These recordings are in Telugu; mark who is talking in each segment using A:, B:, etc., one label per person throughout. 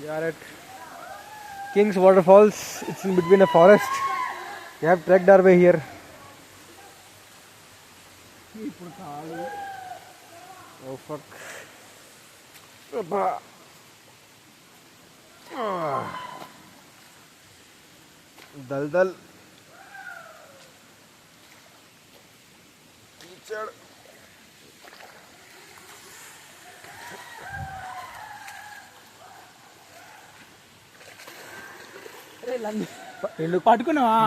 A: We are at King's Waterfalls. It's in between a forest. We have trekked our way here. Oh fuck. Dal. Teacher.
B: పట్టుకున్నావా?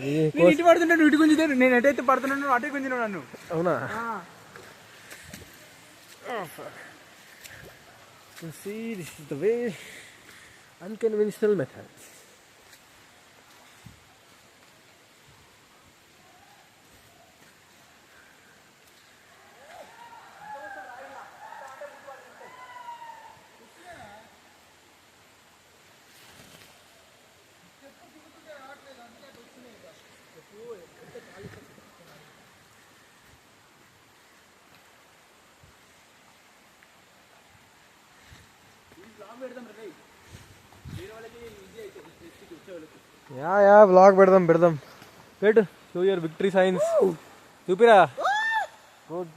B: నేను ఇటు పడుతుంటే నువ్వు ఇటు గుంజితే, నేను ఎటైతే పడుతున్నాను అటే గుంజినావు నన్ను.
A: అవునా? See, this is the way. Unconventional methods. Yeah, vlog పెడదాం. పెట్టు. Show your victory signs. చూపిరా. Good.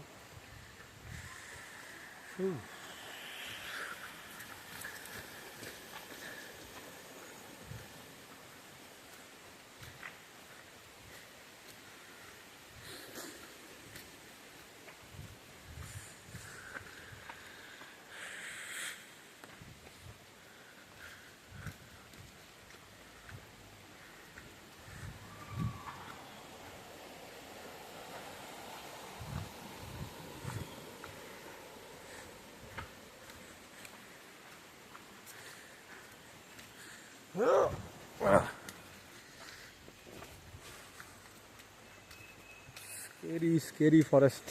A: Scary forest.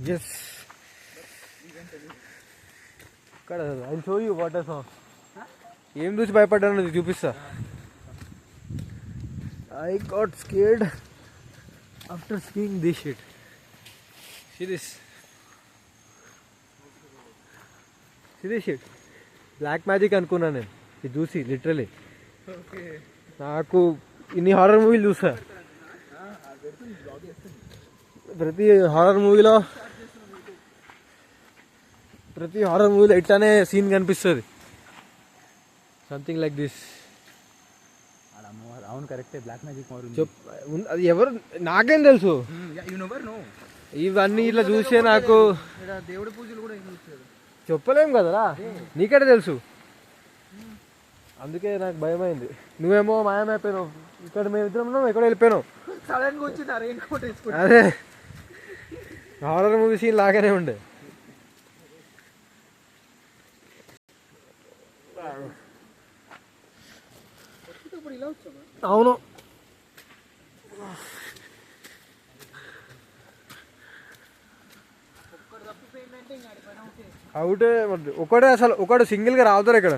A: Yes. I'll show you what I saw. ఏం చూసి భయపడ్డాను చూపిస్తా. I got scared after seeing this shit. See this shit. Black magic అనుకున్నా నేను ఇది చూసి లిటరలీ. నాకు ఇన్ని హారర్ మూవీలు చూసా. ప్రతి హారర్ మూవీలో ఇట్లానే సీన్ కనిపిస్తుంది. Something like this.
B: అవును కరెక్టే, బ్లాక్ మ్యాజిక్
A: అది ఎవరు నాకేం తెలుసు. ఇవన్నీ ఇట్లా చూసే నాకు
B: దేవుడి పూజలు కూడా
A: చెప్పలేం కదరా, నీకే తెలుసు. అందుకే నాకు భయం అయింది. నువ్వేమో మాయమైపోయినావు. ఇక్కడ మేము ఇద్దరం ఉన్నాం, ఎక్కడ వెళ్ళిపోయినావు.
B: సడన్ గా వచ్చింది రెయిన్ కోట్ వేసుకుంటా.
A: అదే హారర్ మూవీ సీన్ లాగానే ఉండే. అవును, అవుటే ఒకటే అసలు ఒకడు సింగిల్ గా రావుతారు ఇక్కడ.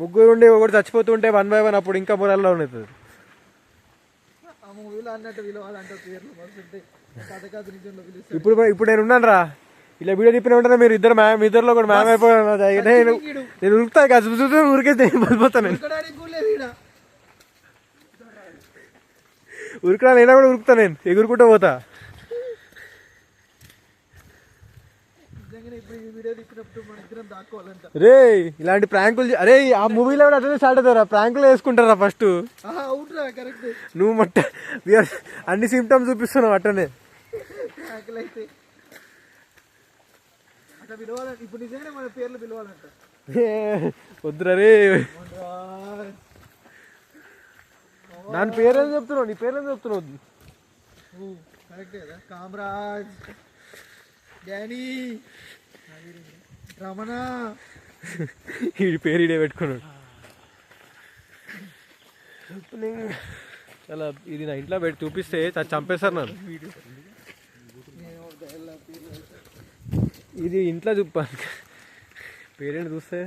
A: ముగ్గురు ఉండి ఒకటి చచ్చిపోతుంటే 1 by 1 అప్పుడు ఇంకా మొరాల్లో ఉండేది. ఇప్పుడు నేను ఉన్నాను రా, ఇలా వీడియో చెప్పిన ఉంటే మీరు ఇద్దరులో కూడా మ్యామ్ అయిపోయాను. నేను ఉరుకుతా చూస్తే ఉరికైతే వెళ్ళిపోతాను. నేను ఉరుకురా, అయినా కూడా ఉరుకుతా, నేను ఎగురుకుంటూ పోతా. రే ఇలాంటి ప్రాంకులు అరే ఆ మూవీలో కూడా అట్లనే స్టార్ట్ అవుతారా, ప్రాంకులు వేసుకుంటారా ఫస్ట్. నువ్వు అన్ని సిమ్టమ్స్ చూపిస్తున్నావు అట్టనే. వద్దురా రే, దాని పేరేం చెప్తున్నావు, నీ పేరేం చెప్తున్నావు.
B: కామరాజ్ డానీ రమణ
A: ఈ పేరు ఇడే పెట్టుకున్నాడు. చాలా ఇది నా ఇంట్లో పెట్టి చూపిస్తే చంపేస్తారు నన్ను. ఇది ఇంట్లో చూపాను, పేరెంట్ చూస్తే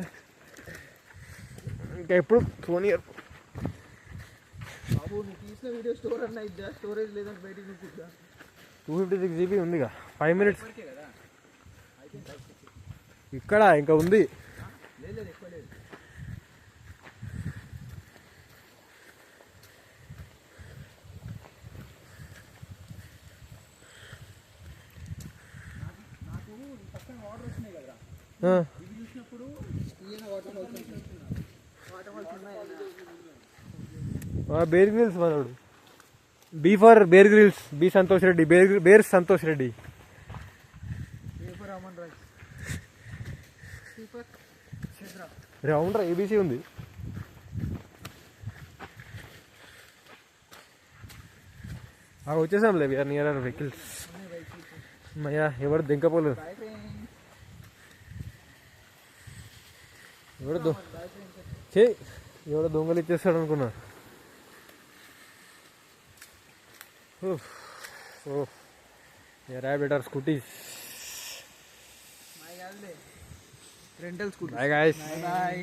A: ఇంకా ఎప్పుడు ఫోన్ ఇయర్.
B: బాబు నువ్వు తీసిన వీడియో స్టోర్ అన్న ఇద్దా, స్టోరేజ్ లేదని బయటికి చూపిద్దా.
A: 256 GB ఉందిగా, 5 minutes ఇక్కడ ఇంకా ఉంది.
B: లేదు ఎక్కువ లేదు. నాకు పక్కన వాటర్ వస్తున్నాయి కదరా, ఇవి చూసినప్పుడు ఈయన వాటర్ ఫాల్స్ ఉన్నాయి.
A: బేర్ గ్రిల్స్ మనోడు. B for Bear Grylls, B Santosh Reddy, Bear Santosh Reddy.
B: Paper Aman rice super Chandra
A: round ABC ఉంది. వచ్చేసాంలే, వీఆర్ నియర్ అవర్ వెహికల్స్. అయ్యా ఎవరు దింకపోలేదు, ఎవడో దొంగలు ఇచ్చేస్తాడు అనుకున్నా. Better scooties.
B: Rental scooty.
A: Bye guys.
B: Bye.